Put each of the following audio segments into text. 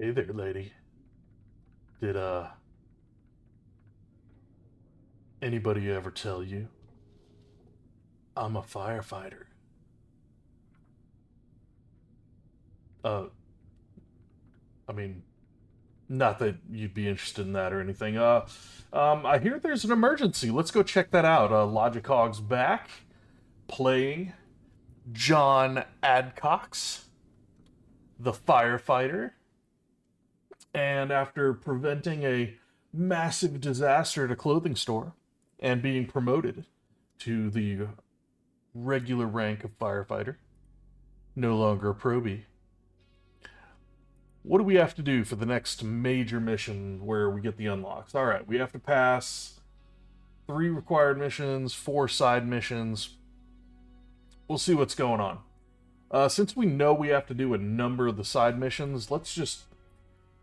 Hey there, lady. Did, anybody ever tell you I'm a firefighter? Uh, I mean, not that you'd be interested in that or anything. I hear there's an emergency. Let's go check that out. Logicog's back, playing John Adcox, the firefighter. And after preventing a massive disaster at a clothing store and being promoted to the regular rank of firefighter, no longer a probie, what do we have to do for the next major mission where we get the unlocks? All right, we have to pass 3 required missions, 4 side missions. We'll see what's going on. Since we know we have to do a number of the side missions, let's just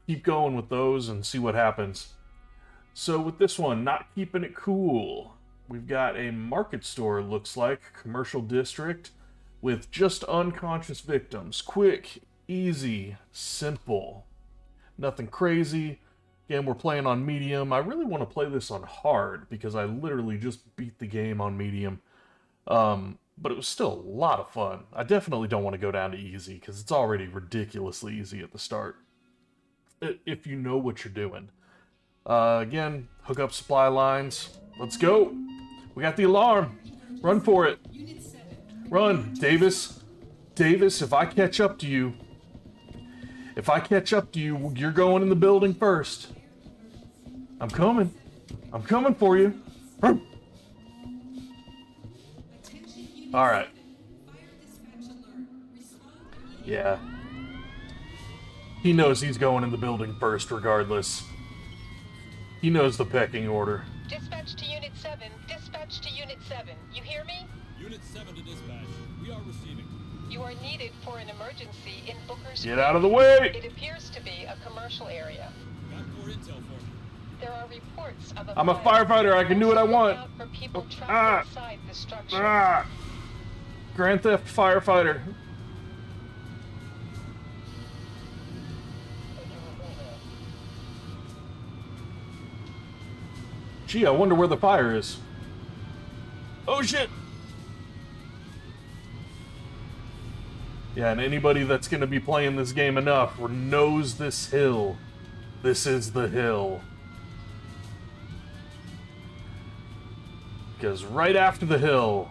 keep going with those and see what happens. So with this one, not keeping it cool, we've got a market store, looks like, commercial district, with just unconscious victims. Quick, easy, simple. Nothing crazy. Again, we're playing on medium. I really want to play this on hard because I literally just beat the game on medium. But it was still a lot of fun. I definitely don't want to go down to easy because it's already ridiculously easy at the start. If you know what you're doing. Again, hook up supply lines. Let's go. We got the alarm. Run for it. Run, Davis. Davis, if I catch up to you, you're going in the building first. I'm coming. I'm coming for you. Run. All right. Yeah. He knows he's going in the building first regardless. He knows the pecking order. Dispatch to Unit 7. Dispatch to Unit 7. You hear me? Unit 7 to dispatch. We are receiving. You are needed for an emergency in Booker's Get out of the way! It appears to be a commercial area. Got more intel for me. There are reports of a I'm a firefighter. I can do what I want. Look out for people trapped inside the structure. Grand Theft Firefighter. Gee, I wonder where the fire is. Oh shit! Yeah, and anybody that's gonna be playing this game enough knows this hill. This is the hill. Because right after the hill,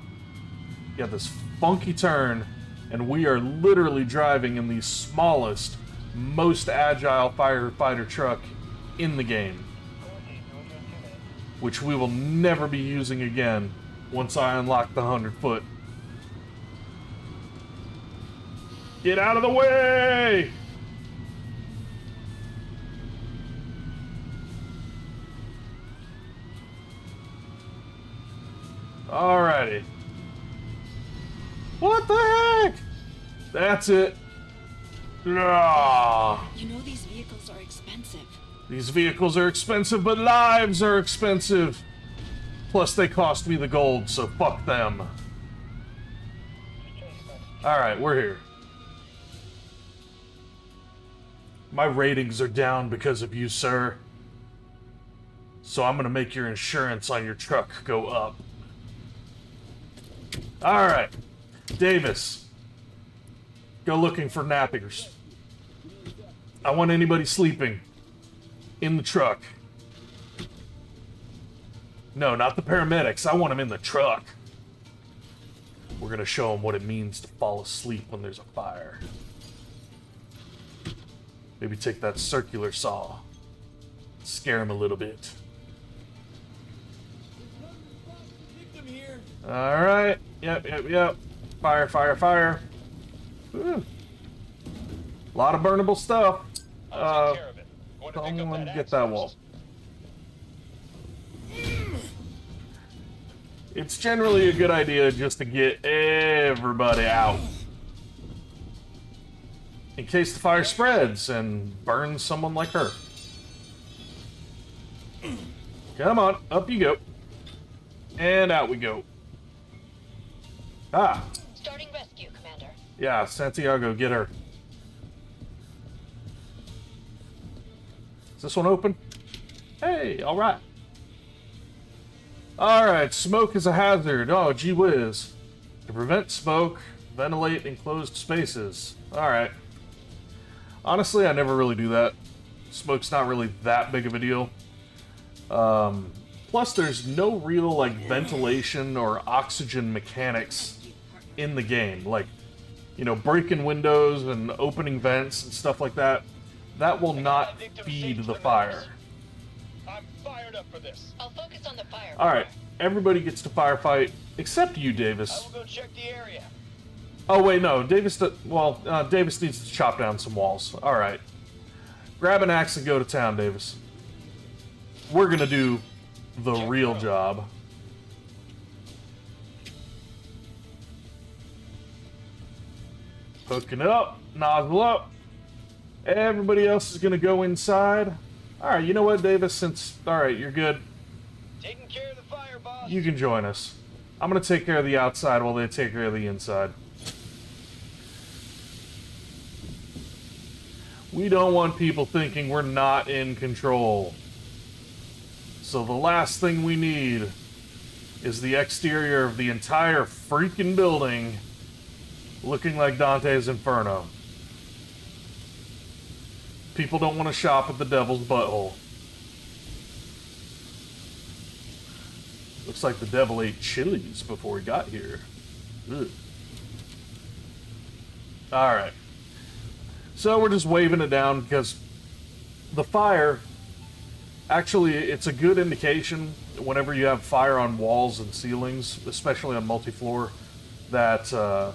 you got this funky turn, and we are literally driving in the smallest, most agile firefighter truck in the game, which we will never be using again once I unlock the 100-foot. Get out of the way! Alrighty. What the heck? That's it. Ah. You know these vehicles are expensive. These vehicles are expensive, but lives are expensive. Plus, they cost me the gold, so fuck them. Alright, we're here. My ratings are down because of you, sir. So I'm gonna make your insurance on your truck go up. Alright. Davis. Go looking for nappers. I want anybody sleeping in the truck. No, not the paramedics. I want them in the truck. We're gonna show them what it means to fall asleep when there's a fire. Maybe take that circular saw. Scare them a little bit. Alright. Yep. Fire, fire, fire. Ooh. A lot of burnable stuff. Someone get that wall. It's generally a good idea just to get everybody out, in case the fire spreads and burns someone like her. Come on, up you go. And out we go. Ah. Starting rescue, Commander. Yeah, Santiago, get her. Is this one open? Hey, alright. Alright, smoke is a hazard. Oh, gee whiz. To prevent smoke, ventilate enclosed spaces. Alright. Honestly, I never really do that. Smoke's not really that big of a deal. Plus, there's no real, like, ventilation or oxygen mechanics in the game. Like, you know, breaking windows and opening vents and stuff like that. That will not feed the fire. I'm fired up for this. I'll focus on the fire. Alright, everybody gets to firefight, except you, I Davis. will go check the area. Oh, wait, no. Davis needs to chop down some walls. Alright. Grab an axe and go to town, Davis. We're gonna do the real job. Hooking up, nozzle up. Everybody else is gonna go inside. Alright, you know what, Davis? Alright, you're good. Taking care of the fire, boss. You can join us. I'm gonna take care of the outside while they take care of the inside. We don't want people thinking we're not in control. So the last thing we need is the exterior of the entire freaking building looking like Dante's Inferno. People don't want to shop at the devil's butthole. Looks like the devil ate chilies before he got here. Ugh. Alright. So we're just waving it down because the fire, actually, it's a good indication whenever you have fire on walls and ceilings, especially on multi-floor, that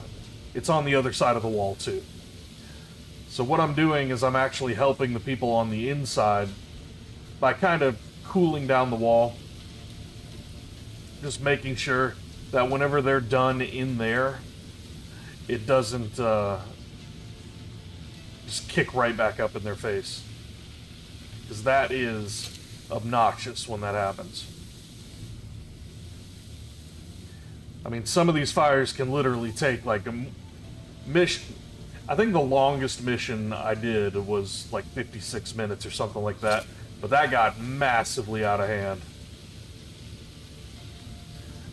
it's on the other side of the wall too. So what I'm doing is I'm actually helping the people on the inside by kind of cooling down the wall. Just making sure that whenever they're done in there, it doesn't just kick right back up in their face. Because that is obnoxious when that happens. I mean, some of these fires can literally take like a mission. I think the longest mission I did was like 56 minutes or something like that. But that got massively out of hand.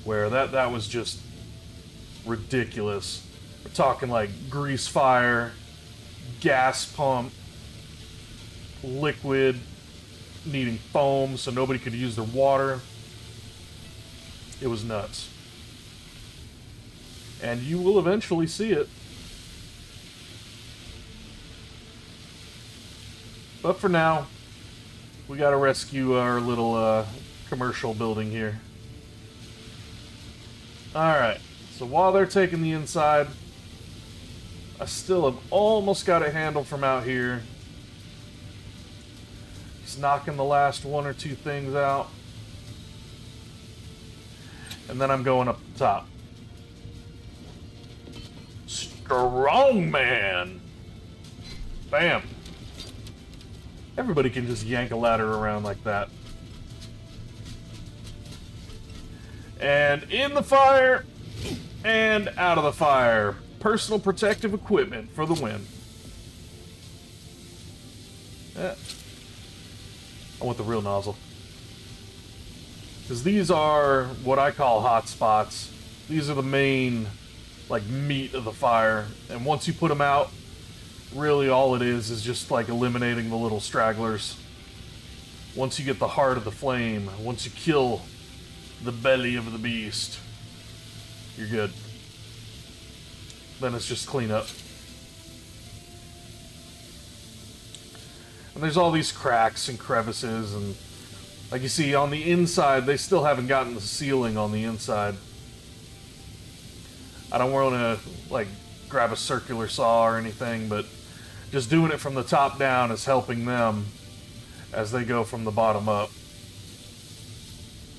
Where that was just ridiculous. We're talking like grease fire, gas pump, liquid, needing foam so nobody could use their water. It was nuts. And you will eventually see it. But for now, we gotta rescue our little commercial building here. Alright, so while they're taking the inside, I still have almost got it handled from out here. Just knocking the last one or two things out. And then I'm going up the top. Strong man! Bam! Everybody can just yank a ladder around like that. And in the fire, and out of the fire. Personal protective equipment for the win. I want the real nozzle. Because these are what I call hot spots. These are the main, like, meat of the fire. And once you put them out, really all it is just like eliminating the little stragglers. Once you get the heart of the flame, once you kill the belly of the beast, you're good. Then it's just clean up. And there's all these cracks and crevices, and like you see on the inside, they still haven't gotten the ceiling on the inside. I don't want to like grab a circular saw or anything, but just doing it from the top down is helping them as they go from the bottom up.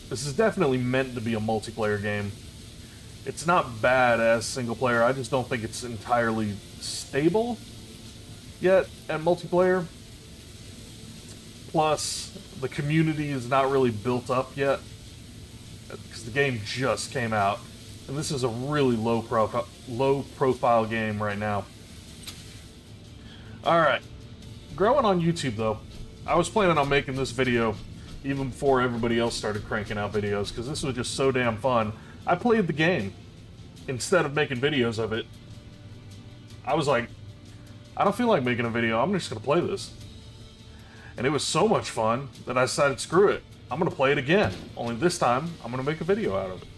This is definitely meant to be a multiplayer game. It's not bad as single player, I just don't think it's entirely stable yet at multiplayer. Plus, the community is not really built up yet, because the game just came out. And this is a really low profile game right now. Alright. Growing on YouTube, though, I was planning on making this video even before everybody else started cranking out videos, because this was just so damn fun. I played the game instead of making videos of it. I was like, I don't feel like making a video, I'm just gonna play this. And it was so much fun that I decided, screw it, I'm gonna play it again. Only this time, I'm gonna make a video out of it.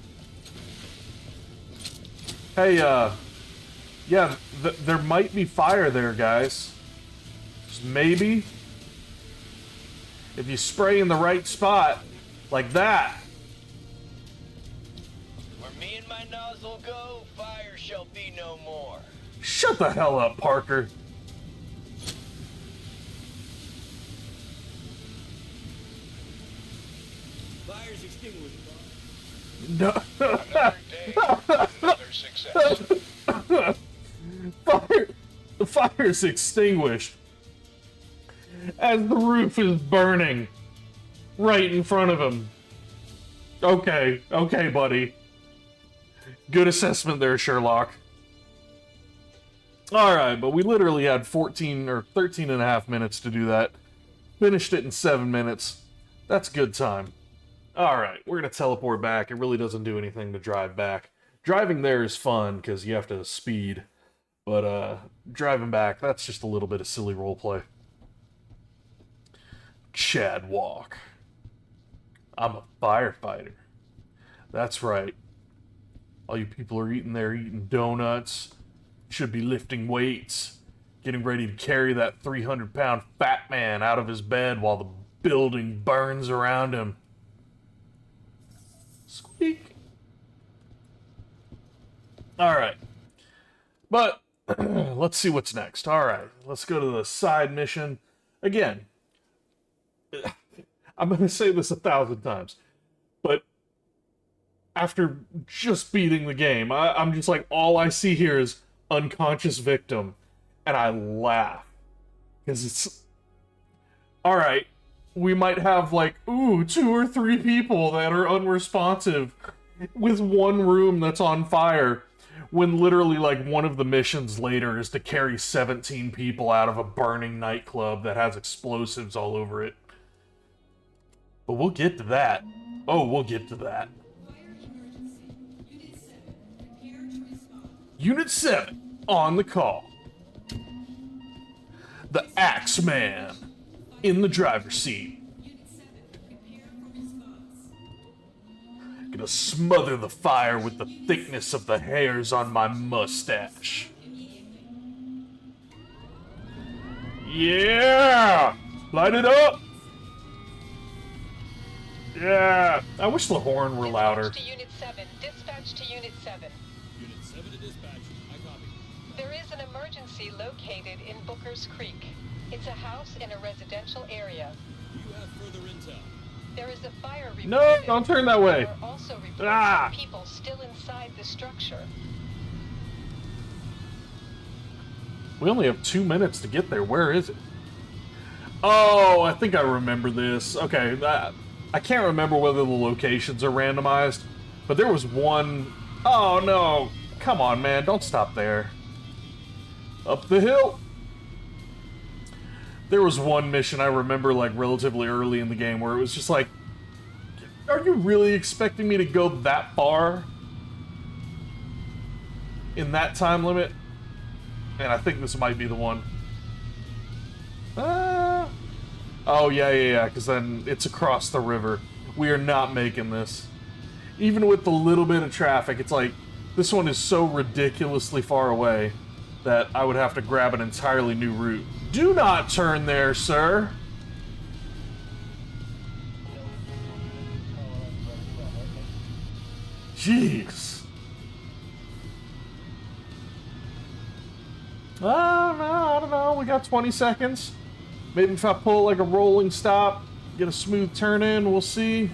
Hey, yeah, there might be fire there, guys. Just maybe. If you spray in the right spot, like that. Where me and my nozzle go, fire shall be no more. Shut the hell up, Parker. Fire's extinguished. No. Another day, another success. The fire's extinguished as the roof is burning right in front of him. Okay, buddy. Good assessment there, Sherlock. Alright, but we literally had 14 or 13 and a half minutes to do that. Finished it in 7 minutes. That's good time. Alright, we're going to teleport back. It really doesn't do anything to drive back. Driving there is fun because you have to speed. But driving back, that's just a little bit of silly roleplay. Chad Walk. I'm a firefighter. That's right. All you people are eating there, eating donuts. Should be lifting weights. Getting ready to carry that 300-pound fat man out of his bed while the building burns around him. Squeak. Alright. But, let's see what's next. Alright, let's go to the side mission. Again, I'm going to say this 1,000 times, but after just beating the game, I'm just like, all I see here is unconscious victim, and I laugh. Because it's... Alright, we might have like, 2 or 3 people that are unresponsive with one room that's on fire, when literally like one of the missions later is to carry 17 people out of a burning nightclub that has explosives all over it. But we'll get to that. Oh, we'll get to that. Unit 7 on the call. The Axeman in the driver's seat. Gonna smother the fire with the thickness of the hairs on my mustache. Yeah! Light it up! Yeah! I wish the horn were louder. Dispatch to Unit 7. Dispatch to Unit 7. Unit 7 to dispatch. I copy. There is an emergency located in Booker's Creek. It's a house in a residential area. Do you have further intel? There is a fire report. No, don't turn that way. There are also reports Ah. of people still inside the structure. We only have 2 minutes to get there. Where is it? Oh, I think I remember this. Okay, I can't remember whether the locations are randomized, but there was one... Oh, no. Come on, man. Don't stop there. Up the hill. There was one mission I remember, like, relatively early in the game where it was just like, are you really expecting me to go that far in that time limit? And I think this might be the one. Oh, yeah, because then it's across the river. We are not making this. Even with the little bit of traffic, it's like, this one is so ridiculously far away that I would have to grab an entirely new route. Do not turn there, sir. Jeez. Oh, no, I don't know. We got 20 seconds. Maybe if I pull like a rolling stop, get a smooth turn in, we'll see.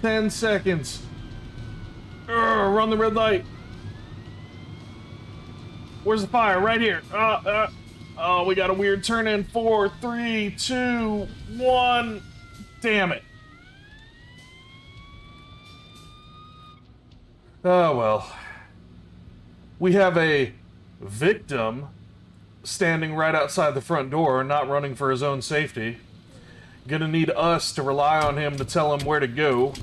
10 seconds. Run the red light. Where's the fire? Right here. Oh, we got a weird turn in. 4, 3, 2, 1. Damn it. Oh, well. We have a victim standing right outside the front door, not running for his own safety. Gonna need us to rely on him to tell him where to go.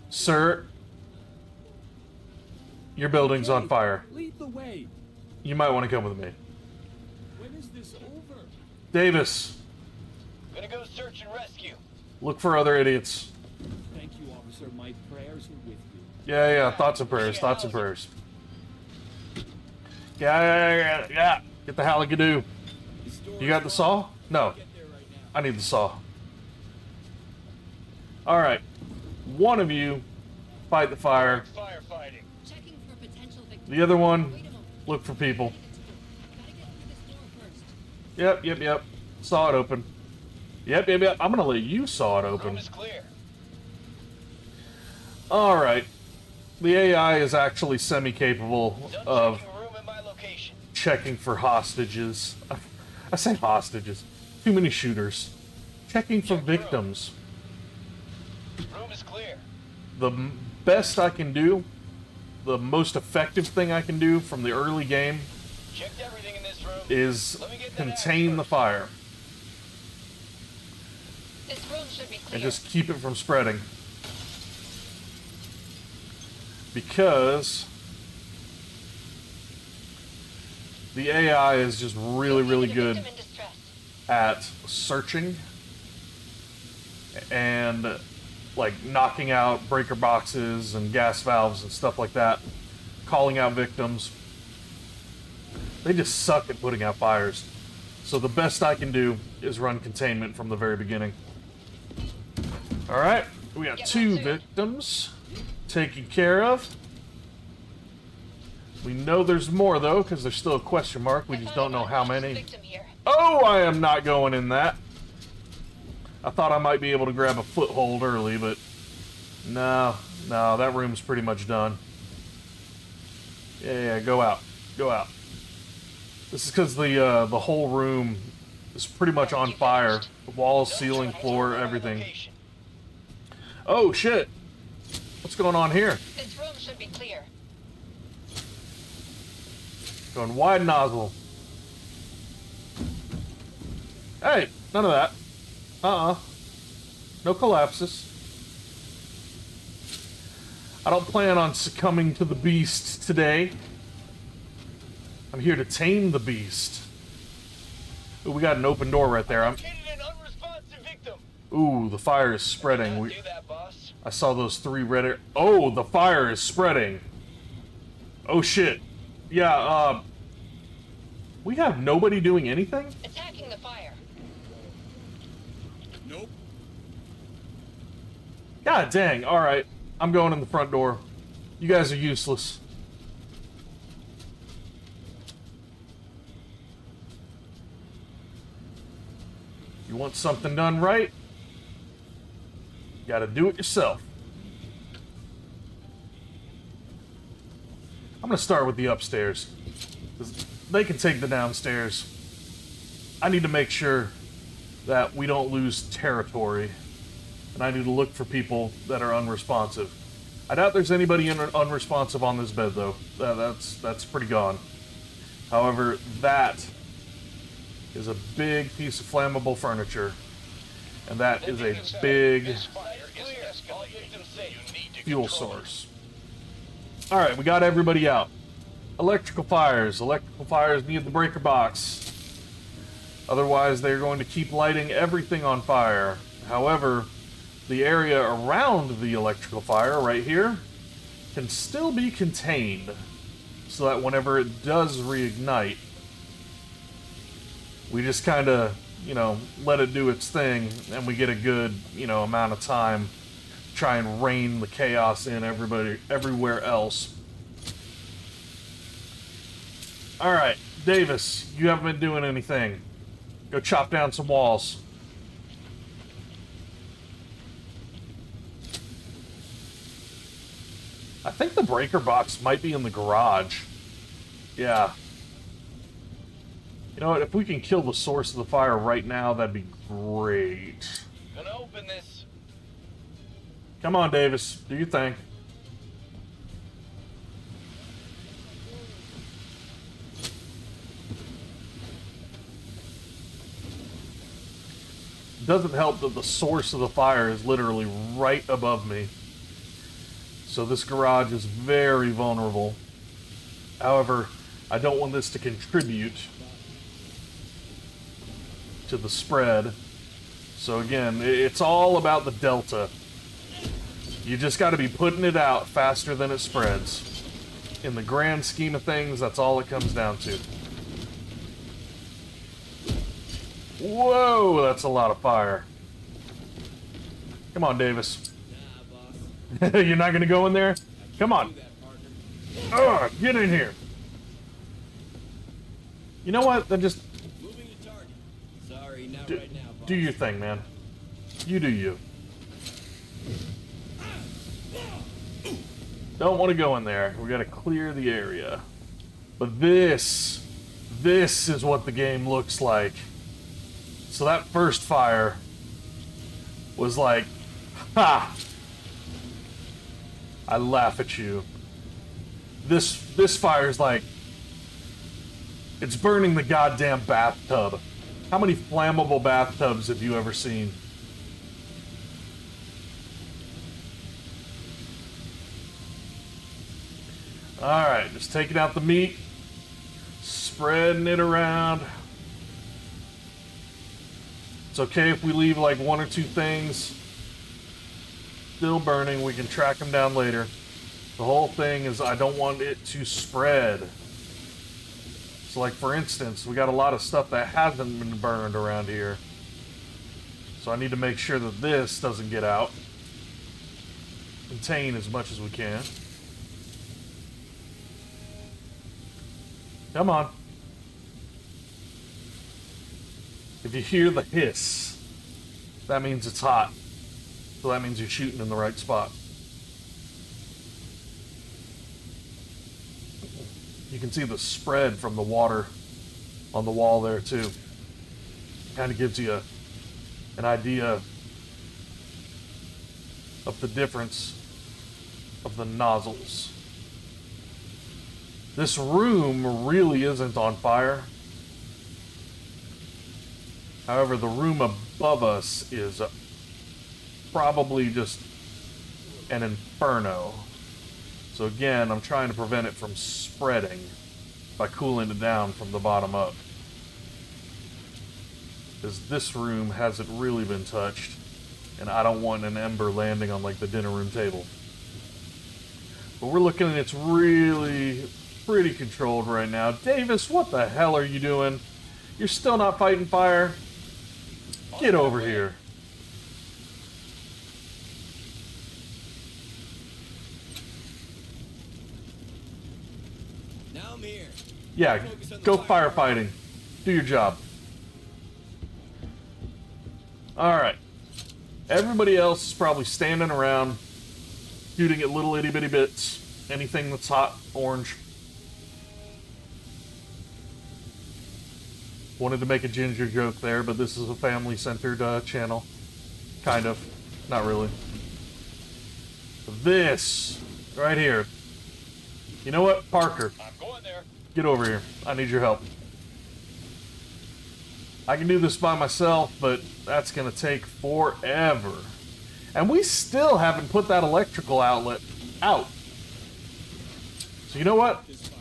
Sir, your building's on fire. Lead the way. You might want to come with me. When is this over? Davis, Gonna go search and rescue. look for other idiots. Thank you, officer. My prayers are with you. Yeah, thoughts and prayers, thoughts and prayers. Yeah. Get the haligadoo. You got the saw? No. Get there right now. I need the saw. Alright. One of you fight the fire. Firefighting. Checking for potential victims. The other one, Wait a moment. look for people. Gotta get through this door first. Yep. Saw it open. Yep. I'm gonna let you saw it Room open. is clear. Alright. The AI is actually semi-capable Done of checking room in my location. checking for hostages. I say hostages. Too many shooters. Checking for victims. Room is clear. The best I can do, the most effective thing I can do from the early game Checked everything in this room. is Let me get that contain axe the first. fire This room should be clear. and just keep it from spreading. Because the AI is just really Located a good victim in distress. at searching and like knocking out breaker boxes and gas valves and stuff like that, calling out victims. They just suck at putting out fires. So the best I can do is run containment from the very beginning. Alright, we got Get two one, too. victims taken care of. We know there's more though, because there's still a question mark. We I just found don't an know how unconscious many. victim here. Oh, I am not going in that. I thought I might be able to grab a foothold early, but no, that room's pretty much done. Yeah, go out. This is because the whole room is pretty much on fire. The walls, Done ceiling, checking floor, room in my everything. location. Oh, shit. What's going on here? This room should be clear. Going wide nozzle. Hey, none of that. No collapses. I don't plan on succumbing to the beast today. I'm here to tame the beast. Ooh, we got an open door right there. Located an unresponsive victim. Ooh, the fire is spreading. Do that, boss. I saw those 3 red. Oh, the fire is spreading. Oh shit. Yeah. We have nobody doing anything. Attacking the fire. Nope. God dang. All right, I'm going in the front door. You guys are useless. You want something done right? You gotta do it yourself. I'm gonna start with the upstairs, 'cause they can take the downstairs. I need to make sure that we don't lose territory, and I need to look for people that are unresponsive. I doubt there's anybody unresponsive on this bed, though. That's pretty gone. However, that is a big piece of flammable furniture, and that is a big This fire is escalating. All victims safe. You need to fuel control it. source. All right, we got everybody out. Electrical fires need the breaker box. Otherwise, they're going to keep lighting everything on fire. However, the area around the electrical fire right here can still be contained, so that whenever it does reignite, we just kind of, let it do its thing, and we get a good, amount of time to try and rein the chaos in everywhere else. All right, Davis, you haven't been doing anything. Go chop down some walls. I think the breaker box might be in the garage. Yeah. You know what? If we can kill the source of the fire right now, that'd be great. Gonna open this. Come on, Davis. Do your thing. doesn't help that the source of the fire is literally right above me. So this garage is very vulnerable. However, I don't want this to contribute to the spread. So again, it's all about the delta. You just got to be putting it out faster than it spreads. In the grand scheme of things, that's all it comes down to. Whoa, that's a lot of fire. Come on, Davis. Nah, boss. You're not going to go in there? Come on. Do that, partner. Ugh, get in here. You know what? Then just Moving to target. Sorry, not do, right now, boss. do your thing, man. You do you. Don't want to go in there. We got to clear the area. But this is what the game looks like. So that first fire was like, ha! I laugh at you. This fire's like, it's burning the goddamn bathtub. How many flammable bathtubs have you ever seen? Alright, just taking out the meat, spreading it around. It's okay if we leave like one or two things still burning. We can track them down later. The whole thing is I don't want it to spread. So like for instance, we got a lot of stuff that hasn't been burned around here. So I need to make sure that this doesn't get out. Contain as much as we can. Come on. If you hear the hiss, that means it's hot. So that means you're shooting in the right spot. You can see the spread from the water on the wall there too. Kind of gives you an idea of the difference of the nozzles. This room really isn't on fire. However, the room above us is probably just an inferno. So again, I'm trying to prevent it from spreading by cooling it down from the bottom up. Because this room hasn't really been touched, and I don't want an ember landing on like the dinner room table. But we're looking at it's really pretty controlled right now. Davis, what the hell are you doing? You're still not fighting fire? Get over here. Now I'm here. Yeah, Focus on the go fire. firefighting. Do your job. Alright. Everybody else is probably standing around, shooting at little itty bitty bits. Anything that's hot, orange. Wanted to make a ginger joke there, but this is a family-centered channel. Kind of. Not really. This, right here. You know what? Parker, I'm going there. get over here. I need your help. I can do this by myself, but that's going to take forever. And we still haven't put that electrical outlet out. So you know what? This fire.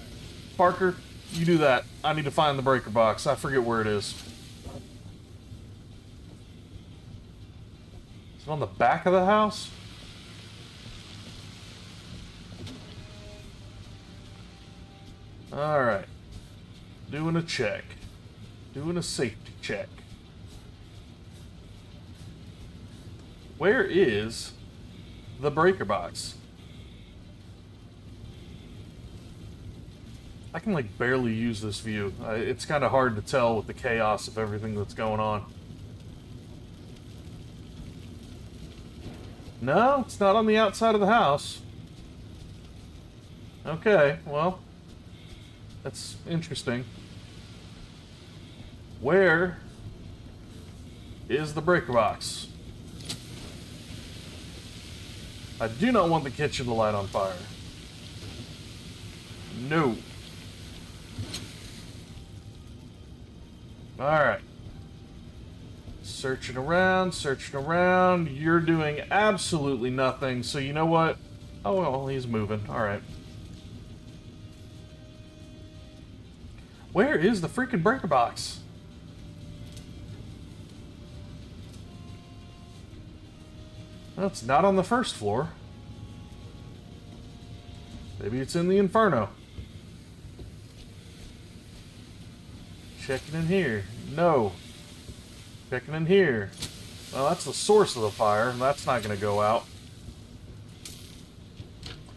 Parker, you do that. I need to find the breaker box. I forget where it is. Is it on the back of the house? Alright. Doing a check. Doing a safety check. Where is the breaker box? I can like barely use this view. It's kind of hard to tell with the chaos of everything that's going on. No, it's not on the outside of the house. Okay, well, that's interesting. Where is the breaker box? I do not want the kitchen to light on fire. No. Alright. Searching around, searching around. You're doing absolutely nothing, so you know what? Oh, well, he's moving. Alright. Where is the freaking breaker box? Well, it's not on the first floor. Maybe it's in the Inferno. Checking in here. No. Checking in here. Well, that's the source of the fire. That's not going to go out.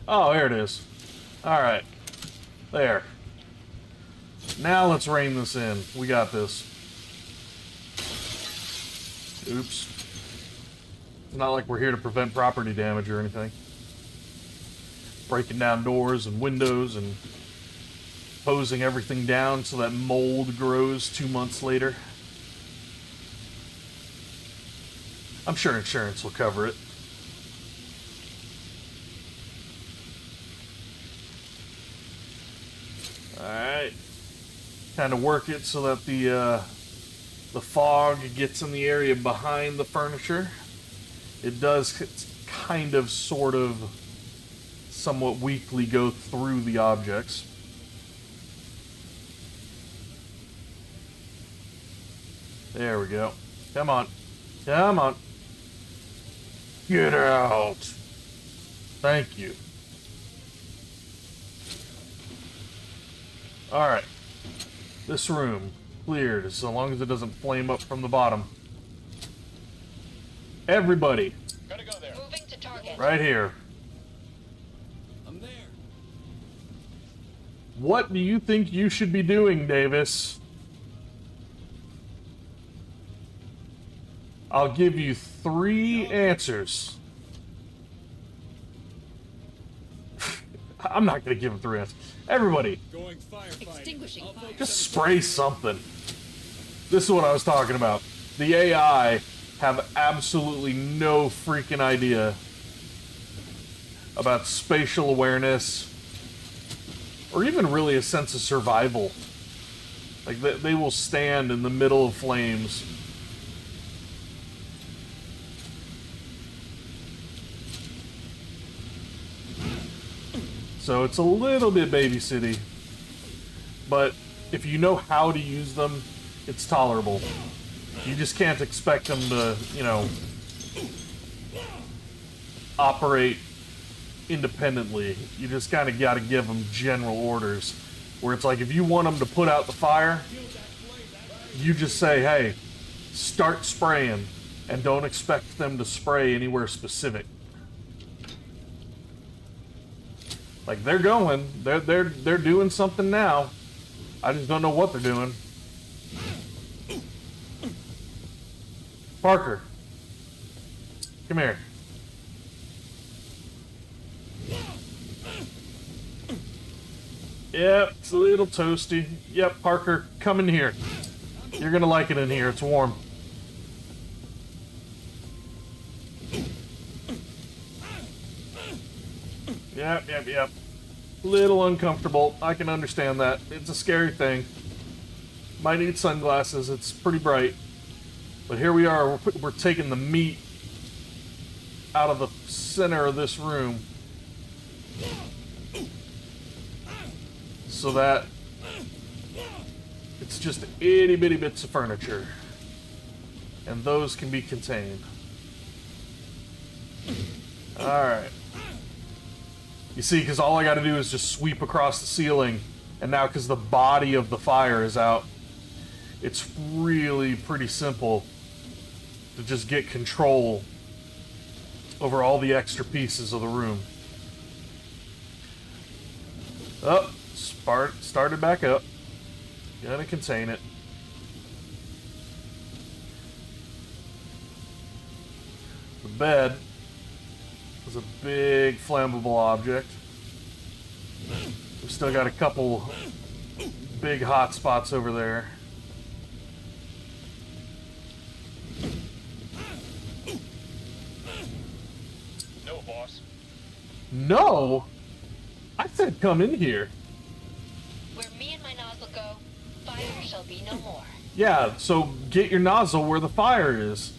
Oh, there it is. Alright. There. Now let's rein this in. We got this. Oops. It's not like we're here to prevent property damage or anything. Breaking down doors and windows and hosing everything down so that mold grows 2 months later. I'm sure insurance will cover it. Alright. Kind of work it so that the fog gets in the area behind the furniture. It does kind of, sort of, somewhat weakly go through the objects. There we go. Come on. Come on. Get out. Thank you. Alright. This room cleared, as long as it doesn't flame up from the bottom. Everybody. Gotta go there. Moving to target. Right here. I'm there. What do you think you should be doing, Davis? I'll give you 3 answers. I'm not going to give him 3 answers. Everybody, Going firefighting. Extinguishing I'll fire. focus just on spray something. This is what I was talking about. The AI have absolutely no freaking idea about spatial awareness or even really a sense of survival. Like, they will stand in the middle of flames. So it's a little bit babysitty, but if you know how to use them, it's tolerable. You just can't expect them to, you know, operate independently. You just kind of got to give them general orders, where it's like if you want them to put out the fire, you just say, hey, start spraying, and don't expect them to spray anywhere specific. Like, they're going, they're doing something now. I just don't know what they're doing. Parker, come here. Yep, it's a little toasty. Yep, Parker, come in here. You're gonna like it in here, it's warm. Yep. Little uncomfortable. I can understand that. It's a scary thing. Might need sunglasses. It's pretty bright. But here we are. We're taking the meat out of the center of this room so that it's just itty bitty bits of furniture. And those can be contained. Alright. You see, because all I got to do is just sweep across the ceiling, and now because the body of the fire is out, it's really pretty simple to just get control over all the extra pieces of the room. Oh, started back up. Gonna contain it. The bed is a big flammable object. We've still got a couple big hot spots over there. No, boss. No! I said come in here. Where me and my nozzle go, fire shall be no more. Yeah, so get your nozzle where the fire is.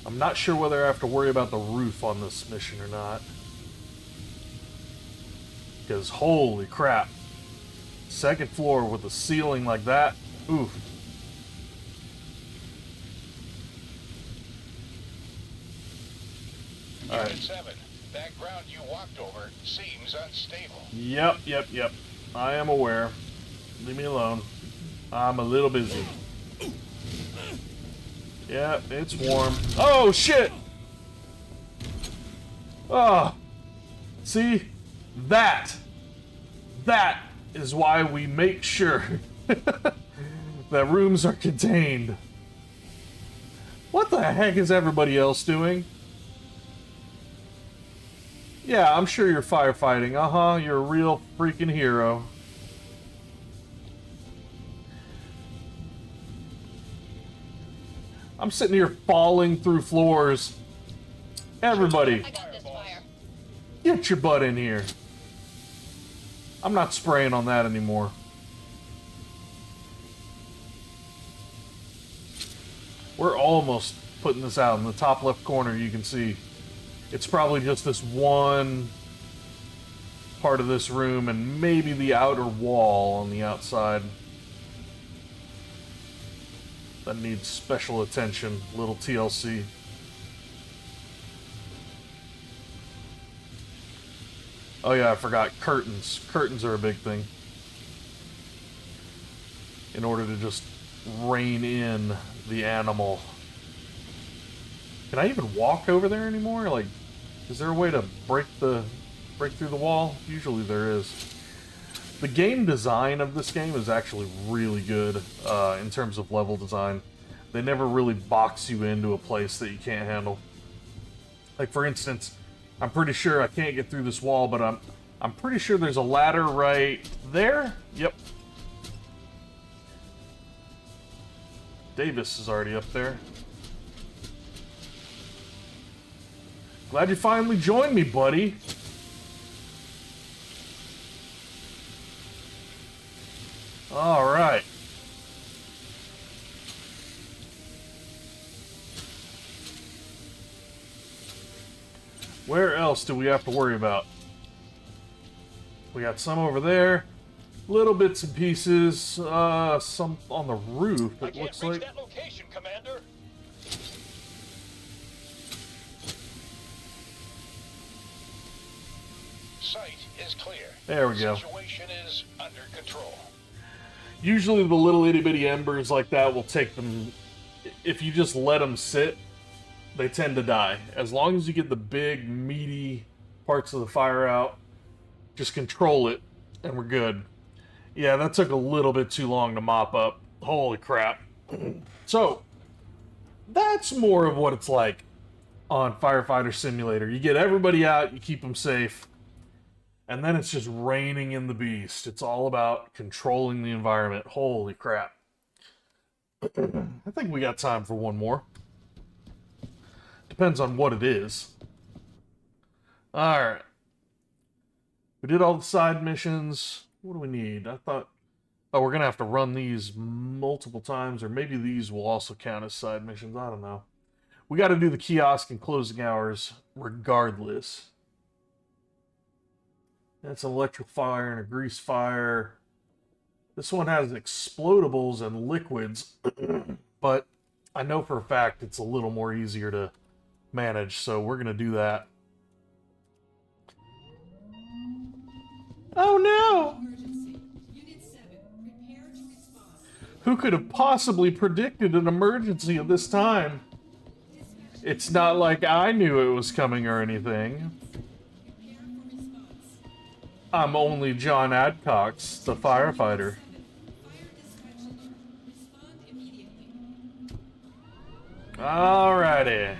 I'm not sure whether I have to worry about the roof on this mission or not. Because holy crap. Second floor with a ceiling like that. Oof. Unit 7, that ground you walked over seems unstable. Yep. I am aware. Leave me alone. I'm a little busy. Yep, it's warm. Oh, shit! Oh. See? That is why we make sure that rooms are contained. What the heck is everybody else doing? Yeah, I'm sure you're firefighting. Uh-huh, you're a real freaking hero. I'm sitting here falling through floors. Everybody, I got this fire. get your butt in here. I'm not spraying on that anymore. We're almost putting this out. In the top left corner, you can see it's probably just this one part of this room and maybe the outer wall on the outside that needs special attention. Little TLC. Oh yeah, I forgot curtains. Curtains are a big thing. In order to just rein in the animal. Can I even walk over there anymore? Like, is there a way to break through the wall? Usually there is. The game design of this game is actually really good in terms of level design. They never really box you into a place that you can't handle. Like, for instance, I'm pretty sure I can't get through this wall, but I'm pretty sure there's a ladder right there. Yep. Davis is already up there. Glad you finally joined me, buddy. All right. Where else do we have to worry about? We got some over there. Little bits and pieces. Some on the roof, it looks like. That location, Commander. Site is clear. There we go. Situation is under control. Usually the little itty-bitty embers like that will take them... If you just let them sit, they tend to die. As long as you get the big, meaty parts of the fire out, just control it, and we're good. Yeah, that took a little bit too long to mop up. Holy crap. So, that's more of what it's like on Firefighter Simulator. You get everybody out, you keep them safe, and then it's just reining in the beast. It's all about controlling the environment. Holy crap. I think we got time for one more. Depends on what it is. Alright. We did all the side missions. What do we need? I thought... Oh, we're going to have to run these multiple times, or maybe these will also count as side missions. I don't know. We got to do the kiosk and closing hours regardless. That's an electric fire and a grease fire. This one has explodables and liquids, but I know for a fact it's a little more easier to manage, so we're going to do that. Oh no! Emergency. Unit 7, prepare to respond. Who could have possibly predicted an emergency at this time? It's not like I knew it was coming or anything. Prepare for response. I'm only John Adcox, the firefighter. Fire dispatch alert. Respond immediately. Alrighty.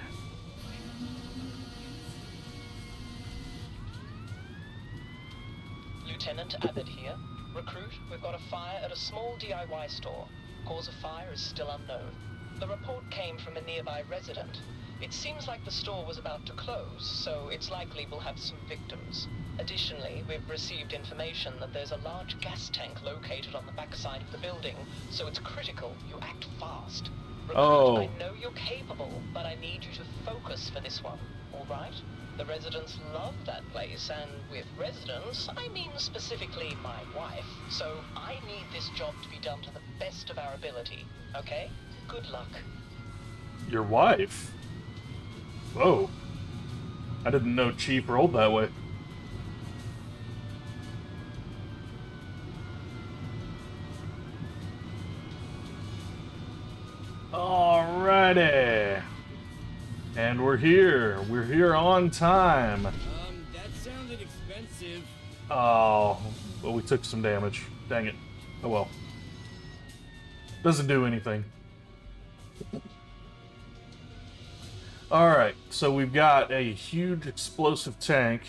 Lieutenant Abbott here. Recruit, we've got a fire at a small DIY store. Cause of fire is still unknown. The report came from a nearby resident. It seems like the store was about to close, so it's likely we'll have some victims. Additionally, we've received information that there's a large gas tank located on the backside of the building, so it's critical you act fast. Recruit, Oh. I know you're capable, but I need you to focus for this one, alright? The residents love that place, and with residents, I mean specifically my wife. So I need this job to be done to the best of our ability, okay? Good luck. Your wife? Whoa. I didn't know Chief rolled that way. Alrighty. And we're here. We're here on time. That sounded expensive. Oh, well, we took some damage. Dang it. Oh well. Doesn't do anything. Alright, so we've got a huge explosive tank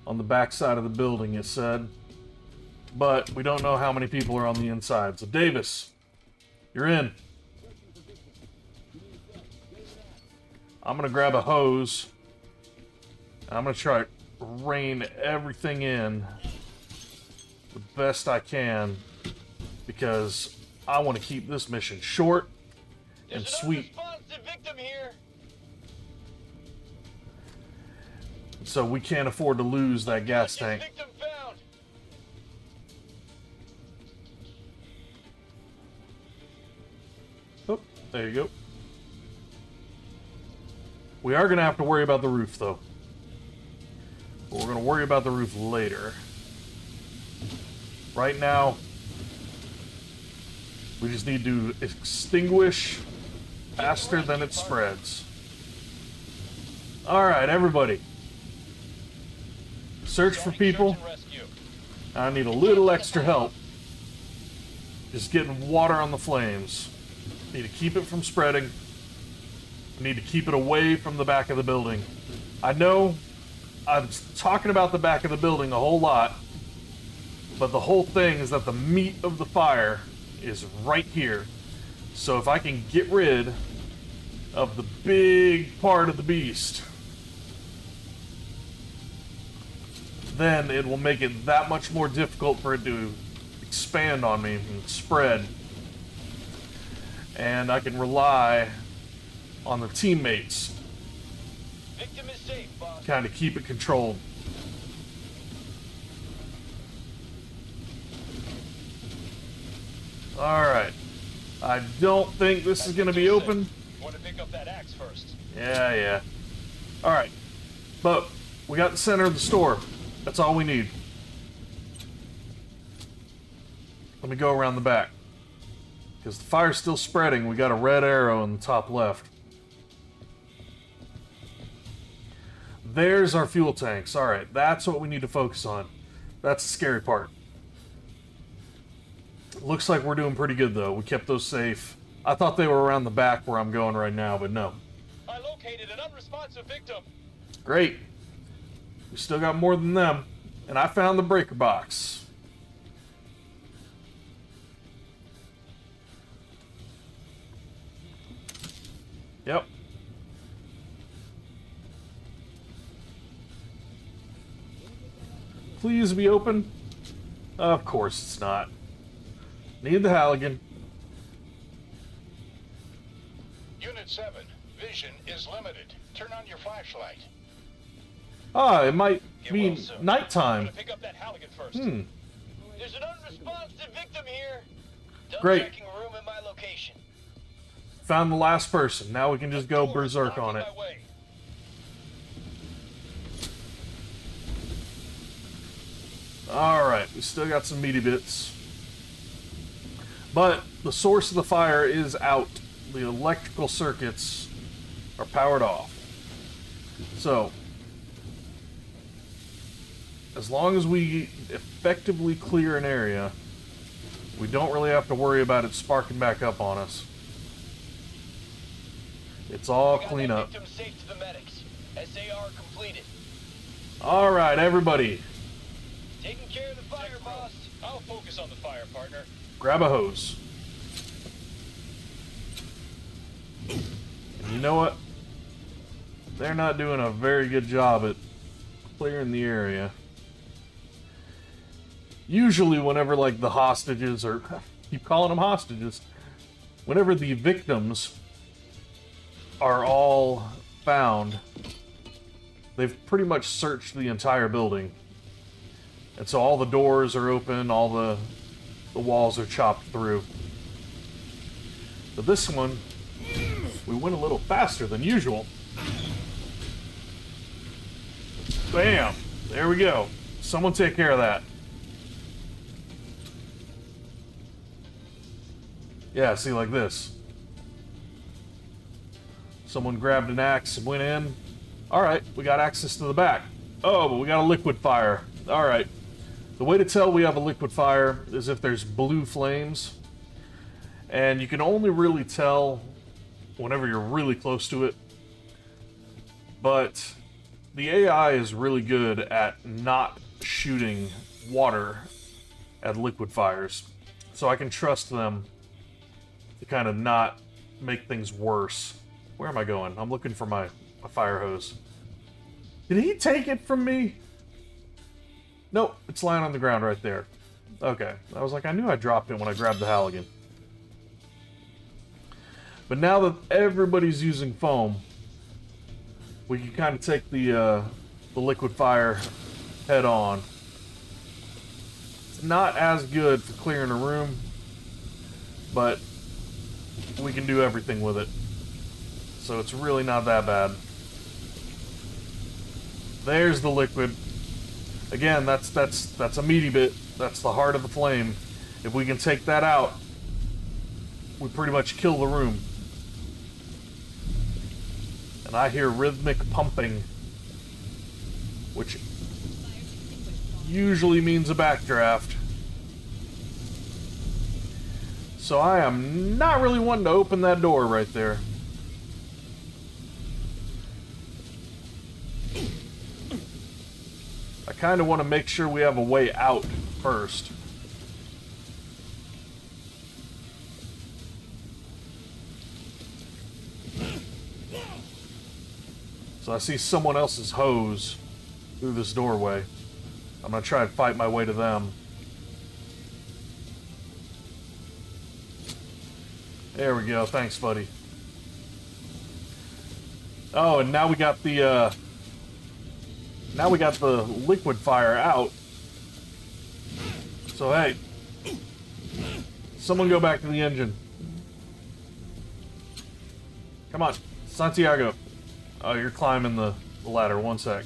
on the backside of the building, it said. But we don't know how many people are on the inside. So Davis, you're in. I'm gonna grab a hose. I'm gonna try to rein everything in the best I can because I want to keep this mission short and There's an Oh, sweet. unresponsive victim here. So we can't afford to lose that gas tank. Victim found. Oh, there you go. We are going to have to worry about the roof, though. But we're going to worry about the roof later. Right now, we just need to extinguish faster than it spreads. Alright, everybody. Search for people. Search and rescue. I need a little extra help. Just getting water on the flames. Need to keep it from spreading. Need to keep it away from the back of the building. I know I'm talking about the back of the building a whole lot, but the whole thing is that the meat of the fire is right here. So if I can get rid of the big part of the beast, then it will make it that much more difficult for it to expand on me and spread. And I can rely on the teammates, Victim is safe, boss. kind of keep it controlled. Alright. I don't think this is going to be open. Want to pick up that axe first? Yeah. Alright. But we got the center of the store. That's all we need. Let me go around the back. Because the fire's still spreading. We got a red arrow in the top left. There's our fuel tanks. Alright, that's what we need to focus on. That's the scary part. Looks like we're doing pretty good, though. We kept those safe. I thought they were around the back where I'm going right now, but no. I located an unresponsive victim. Great. We still got more than them. And I found the breaker box. Yep. Please be open. Of course it's not. Need the Halligan. Unit 7, vision is limited. Turn on your flashlight. Ah, it might Get be well, sir. nighttime. Want to pick up that Halligan first? Hmm. There's an unresponsive victim here. Done Great. checking a room in my location. Found the last person. Now we can just go Door is berserk on blocking it. my way. Alright, we still got some meaty bits. But the source of the fire is out. The electrical circuits are powered off. So, as long as we effectively clear an area, we don't really have to worry about it sparking back up on us. It's all We got clean that up. victim safe to the medics. SAR completed. Alright, everybody, Taking care of the fire, boss. I'll focus on the fire, partner. grab a hose. And you know what? They're not doing a very good job at clearing the area. Usually whenever, like, the hostages, or keep calling them hostages, whenever the victims are all found, they've pretty much searched the entire building. And so all the doors are open, all the walls are chopped through. But this one, we went a little faster than usual. Bam! There we go. Someone take care of that. Yeah, see, like this. Someone grabbed an axe and went in. Alright, we got access to the back. Oh, but we got a liquid fire. Alright. The way to tell we have a liquid fire is if there's blue flames. And you can only really tell whenever you're really close to it. But the AI is really good at not shooting water at liquid fires. So I can trust them to kind of not make things worse. Where am I going? I'm looking for my fire hose. Did he take it from me? Nope, it's lying on the ground right there. Okay, I was like, I knew I dropped it when I grabbed the Halligan. But now that everybody's using foam, we can kind of take the liquid fire head on. It's not as good for clearing a room, but we can do everything with it. So it's really not that bad. There's the liquid. Again, that's a meaty bit. That's the heart of the flame. If we can take that out, we pretty much kill the room. And I hear rhythmic pumping, which usually means a backdraft. So I am not really wanting to open that door right there. I kind of want to make sure we have a way out first. So I see someone else's hose through this doorway. I'm going to try and fight my way to them. There we go. Thanks, buddy. Oh, and now we got the liquid fire out. So hey, someone go back to the engine. Come on, Santiago. Oh, you're climbing the ladder. One sec.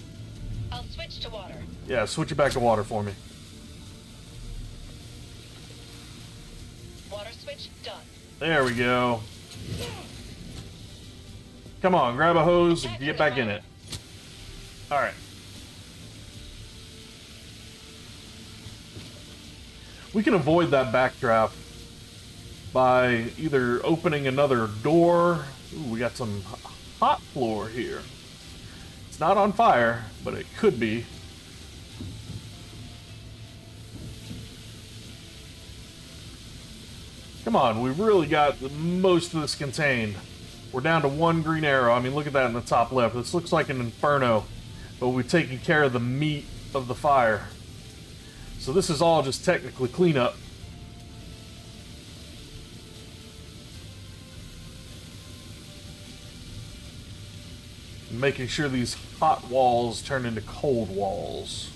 I'll switch to water. Yeah, switch it back to water for me. Water switch done. There we go. Come on, grab a hose and get back in it. Alright. We can avoid that backdraft by either opening another door. Ooh, we got some hot floor here. It's not on fire, but it could be. Come on, we really got most of this contained. We're down to one green arrow. I mean, look at that in the top left. This looks like an inferno, but we've taken care of the meat of the fire. So this is all just technically cleanup. Making sure these hot walls turn into cold walls.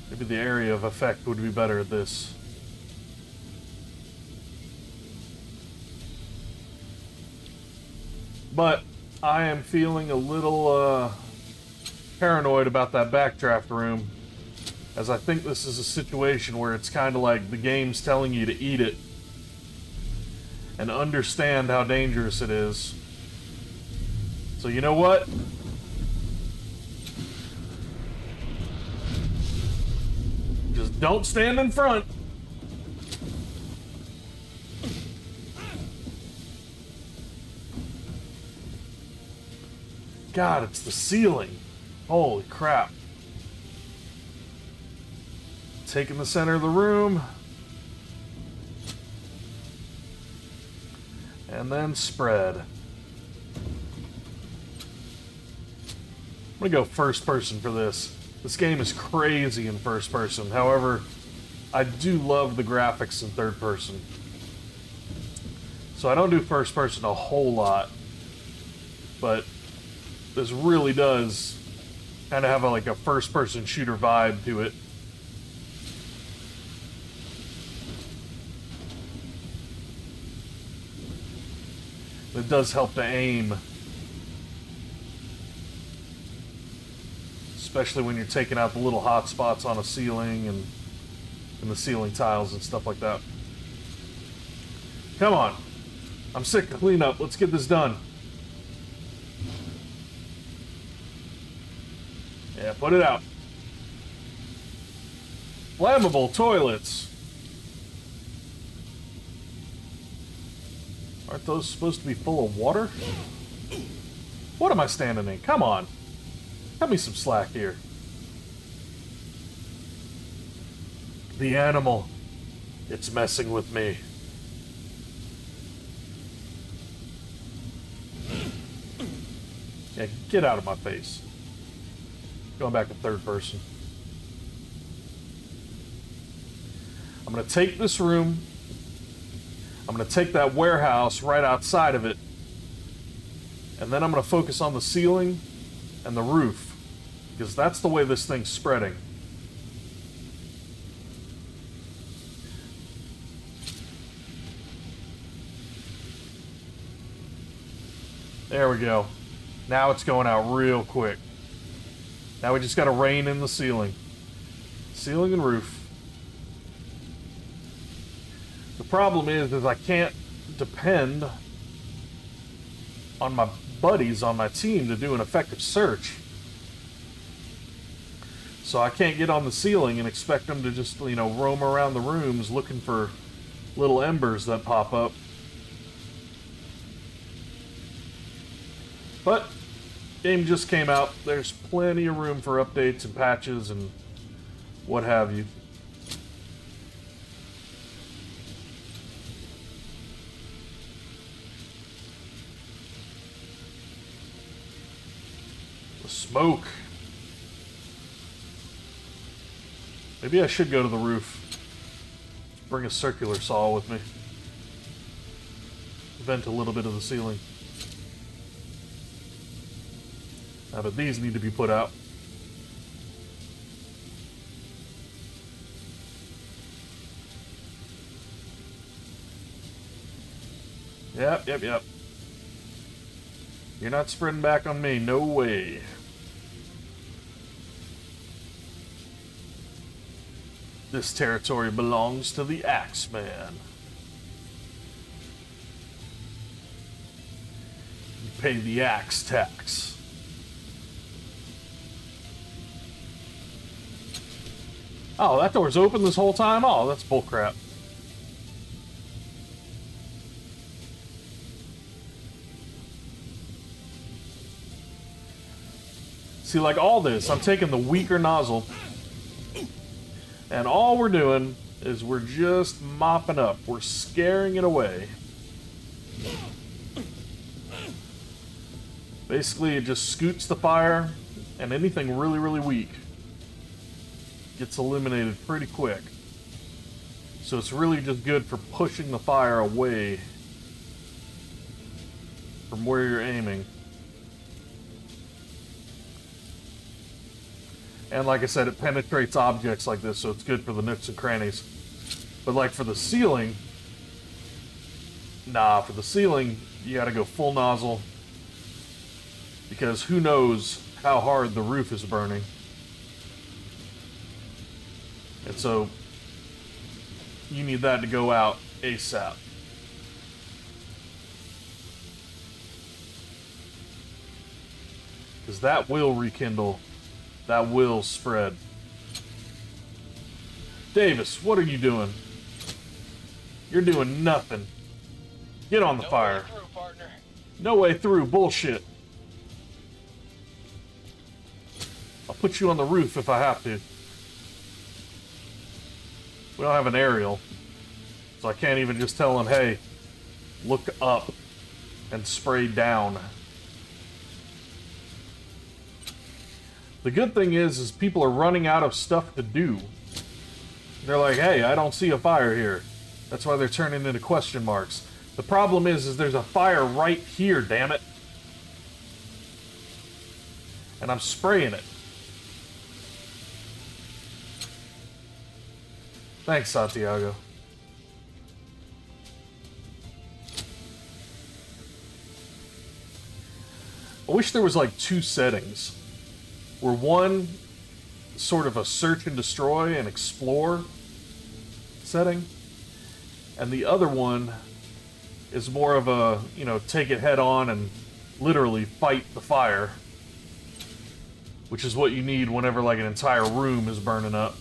Maybe the area of effect would be better at this. But I am feeling a little paranoid about that backdraft room, as I think this is a situation where it's kind of like the game's telling you to eat it and understand how dangerous it is. So you know what? Just don't stand in front. God, it's the ceiling. Holy crap. Taking the center of the room. And then spread. I'm gonna go first person for this. This game is crazy in first person. However, I do love the graphics in third person. So I don't do first person a whole lot. But this really does kind of have like a first person shooter vibe to it. It does help to aim. Especially when you're taking out the little hot spots on a ceiling and the ceiling tiles and stuff like that. Come on. I'm sick of cleanup. Let's get this done. Yeah, put it out. Flammable toilets. Aren't those supposed to be full of water? What am I standing in? Come on. Cut me some slack here. The animal. It's messing with me. Yeah, get out of my face. Going back to third person. I'm going to take this room. I'm going to take that warehouse right outside of it. And then I'm going to focus on the ceiling and the roof. Because that's the way this thing's spreading. There we go. Now it's going out real quick. Now we just got to rein in the ceiling. Ceiling and roof. The problem is I can't depend on my buddies on my team to do an effective search. So I can't get on the ceiling and expect them to just, you know, roam around the rooms looking for little embers that pop up. But game just came out. There's plenty of room for updates and patches and what have you. The smoke. Maybe I should go to the roof. Bring a circular saw with me. Vent a little bit of the ceiling. But these need to be put out. Yep. You're not spreading back on me. No way. This territory belongs to the Axeman. You pay the axe tax. Oh, that door's open this whole time? Oh, that's bullcrap. See, like all this, I'm taking the weaker nozzle, and all we're doing is we're just mopping up. We're scaring it away. Basically, it just scoots the fire, and anything really, really weak gets eliminated pretty quick. So it's really just good for pushing the fire away from where you're aiming. And like I said, it penetrates objects like this, so it's good for the nooks and crannies. But like for the ceiling, nah, for the ceiling, you gotta go full nozzle. Because who knows how hard the roof is burning. And so, you need that to go out ASAP. Because that will rekindle. That will spread. Davis, what are you doing? You're doing nothing. Get on the fire. No way through, partner. No way through. Bullshit. I'll put you on the roof if I have to. We don't have an aerial, so I can't even just tell him, hey, look up. and spray down. The good thing is people are running out of stuff to do. They're like, hey, I don't see a fire here. That's why they're turning into question marks. The problem is there's a fire right here, damn it. And I'm spraying it. Thanks, Santiago. I wish there was like two settings. Where one sort of a search and destroy and explore setting, and the other one is more of a, you know, take it head on and literally fight the fire, which is what you need whenever like an entire room is burning up.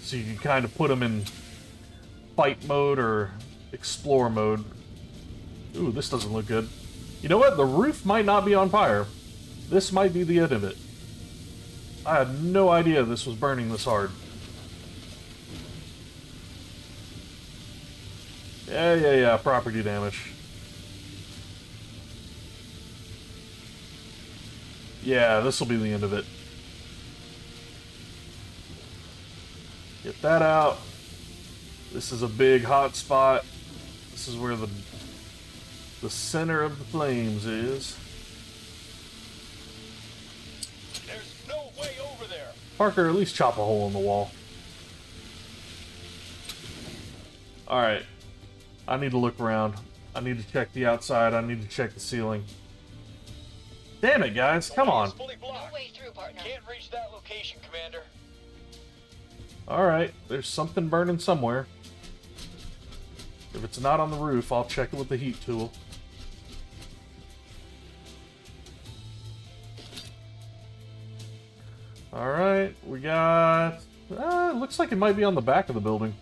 So you can kind of put them in fight mode or explore mode. Ooh, this doesn't look good. You know what? The roof might not be on fire. This might be the end of it. I had no idea this was burning this hard. Yeah, property damage. Yeah, this will be the end of it. Get that out. This is a big hot spot. This is where the center of the flames is. There's no way over there. Parker, at least chop a hole in the wall. Alright. I need to look around. I need to check the outside. I need to check the ceiling. Damn it, guys. Come on. Fully blocked. No way through, partner. Can't reach that location, Commander. Alright. There's something burning somewhere. If it's not on the roof, I'll check it with the heat tool. Alright, we got... it looks like it might be on the back of the building.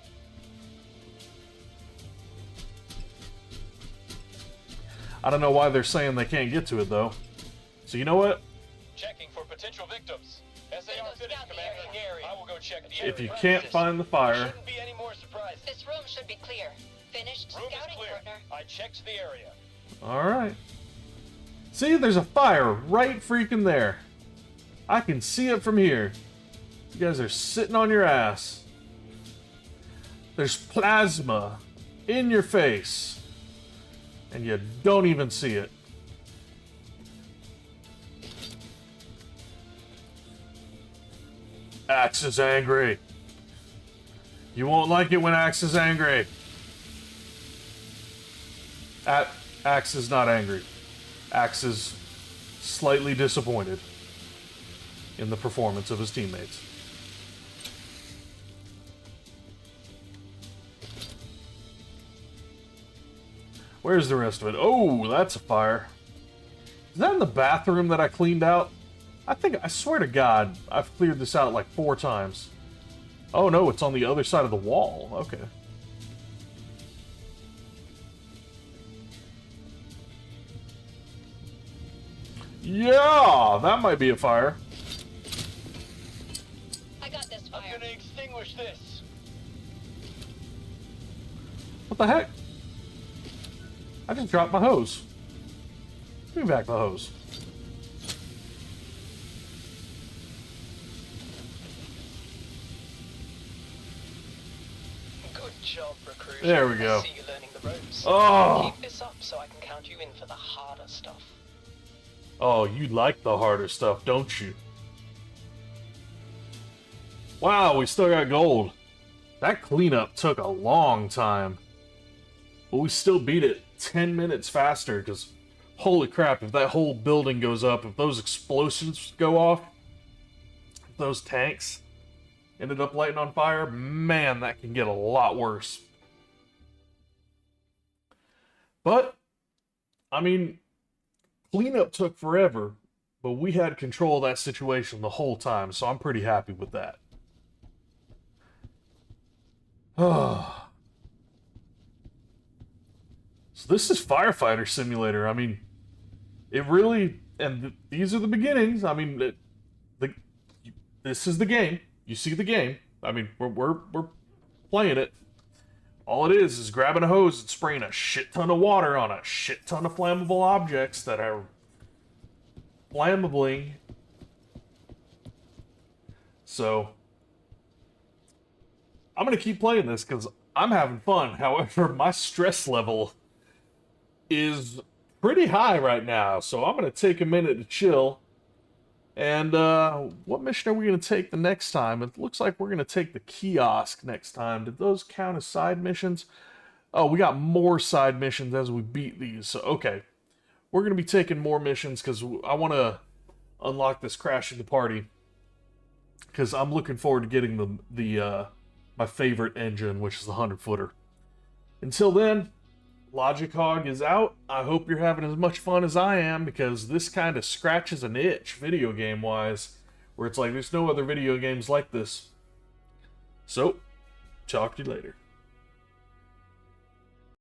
I don't know why they're saying they can't get to it, though. So you know what? Checking for potential victims. SAR Let's finished, scout the Commander. area. I will go check the area. If you can't find the fire... Shouldn't be any more surprises. This room should be clear. Finished Room is scouting, clear. partner. I checked the area. Alright. See, there's a fire right freaking there. I can see it from here. You guys are sitting on your ass. There's plasma in your face. And you don't even see it. Axe is angry. You won't like it when Axe is angry. Axe is not angry. Axe is slightly disappointed in the performance of his teammates. Where's the rest of it? Oh, that's a fire. Is that in the bathroom that I cleaned out? I swear to God, I've cleared this out like 4 times. Oh no, it's on the other side of the wall. Okay. Yeah, that might be a fire. I got this I'm fire. gonna extinguish this. What the heck? I just dropped my hose. Give me back the hose. Good job, recruit. There we go. I see you learning the ropes. Oh. Keep this up so I can count you in for the harder stuff. Oh, you like the harder stuff, don't you? Wow, we still got gold. That cleanup took a long time. But we still beat it 10 minutes faster, because holy crap, if that whole building goes up, if those explosives go off, if those tanks ended up lighting on fire, man, that can get a lot worse. But, I mean, cleanup took forever, but we had control of that situation the whole time, so I'm pretty happy with that. So this is Firefighter Simulator. I mean, it really, and these are the beginnings. I mean, this is the game. You see the game. I mean, we're playing it. All it is grabbing a hose and spraying a shit ton of water on a shit ton of flammable objects that are flammably. So, I'm going to keep playing this because I'm having fun. However, my stress level is pretty high right now. So, I'm going to take a minute to chill. And what mission are we going to take the next time? It looks like we're going to take the kiosk next time. Did those count as side missions? Oh, we got more side missions as we beat these. So, okay. We're going to be taking more missions because I want to unlock this crashing the party. Because I'm looking forward to getting my favorite engine, which is the 100-footer. Until then, Logic Hog is out. I hope you're having as much fun as I am, because this kind of scratches an itch, video game-wise, where it's like, there's no other video games like this. So, talk to you later.